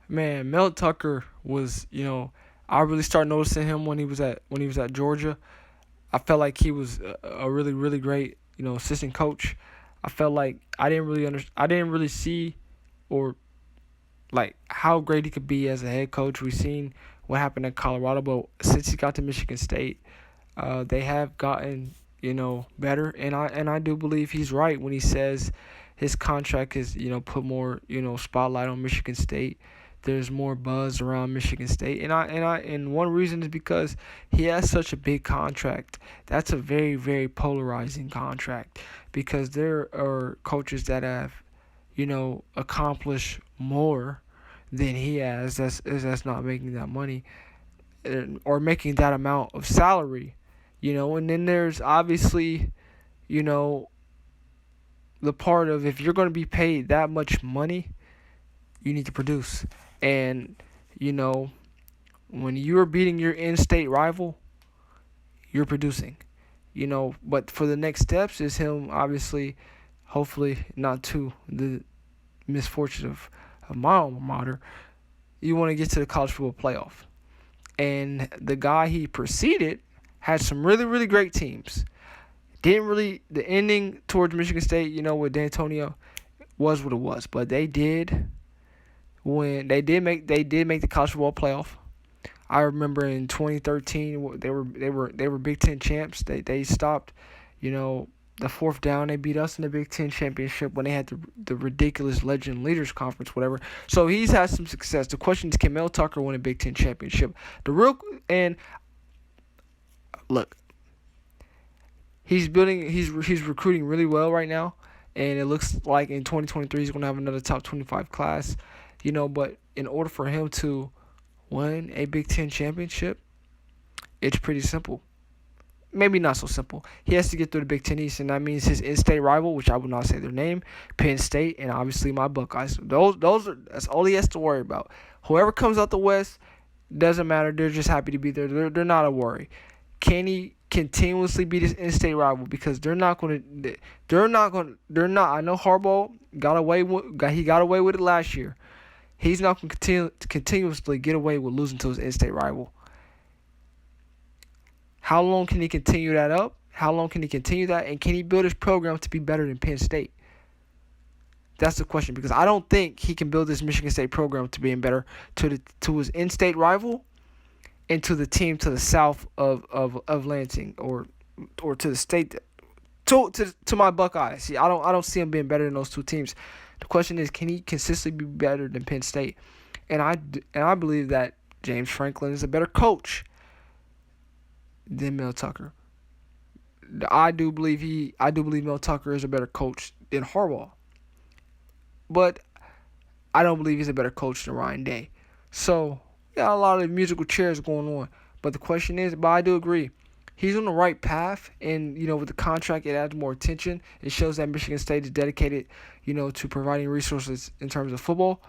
Man, Mel Tucker was, I really started noticing him when he was at Georgia. I felt like he was a really really great, assistant coach. I felt like I didn't really see or like how great he could be as a head coach. We've seen what happened at Colorado, but since he got to Michigan State, they have gotten better, and I do believe he's right when he says his contract is put more spotlight on Michigan State. There's more buzz around Michigan State, and one reason is because he has such a big contract. That's a very very polarizing contract because there are coaches that have accomplished more than he has. That's not making that money or making that amount of salary. And then there's obviously, you know, the part of if you're going to be paid that much money, you need to produce. And, you know, when you're beating your in-state rival, you're producing. But for the next steps is him obviously, hopefully not to the misfortune of my alma mater. You want to get to the college football playoff. And the guy he preceded had some really, really great teams. Didn't really the ending towards Michigan State, with D'Antonio was what it was. But they did make the college football playoff. I remember in 2013 they were Big Ten champs. They stopped, the fourth down. They beat us in the Big Ten championship when they had the ridiculous Legend Leaders Conference, whatever. So he's had some success. The question is, can Mel Tucker win a Big Ten championship? And look, he's recruiting really well right now, and it looks like in 2023 he's going to have another top 25 class. But in order for him to win a Big Ten championship, it's pretty simple. Maybe not so simple. He has to get through the Big Ten East, and that means his in-state rival, which I will not say their name, Penn State, and obviously my Buckeyes. That's all he has to worry about. Whoever comes out the West, doesn't matter. They're just happy to be there. They're not a worry. Can he continuously beat his in-state rival? Because they're not. I know Harbaugh got away with it last year. He's not going to continuously get away with losing to his in-state rival. How long can he continue that up? How long can he continue that? And can he build his program to be better than Penn State? That's the question, because I don't think he can build this Michigan State program to being better to his in-state rival and to the team to the south of Lansing or to the state to my Buckeyes. See, I don't see him being better than those two teams. The question is, can he consistently be better than Penn State? And I believe that James Franklin is a better coach than Mel Tucker. I do believe Mel Tucker is a better coach than Harbaugh. But I don't believe he's a better coach than Ryan Day. So, got a lot of musical chairs going on. But the question is, but I do agree, he's on the right path, and with the contract, it adds more attention. It shows that Michigan State is dedicated, to providing resources in terms of football.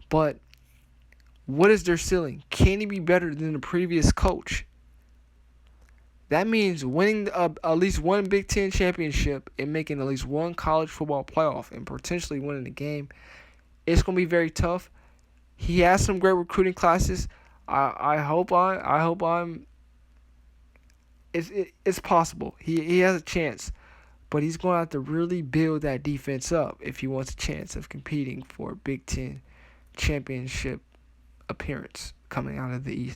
But what is their ceiling? Can he be better than the previous coach? That means winning at least one Big Ten championship and making at least one college football playoff and potentially winning the game. It's going to be very tough. He has some great recruiting classes. I hope I'm. It's possible. He has a chance, but he's going to have to really build that defense up if he wants a chance of competing for a Big Ten championship appearance coming out of the East.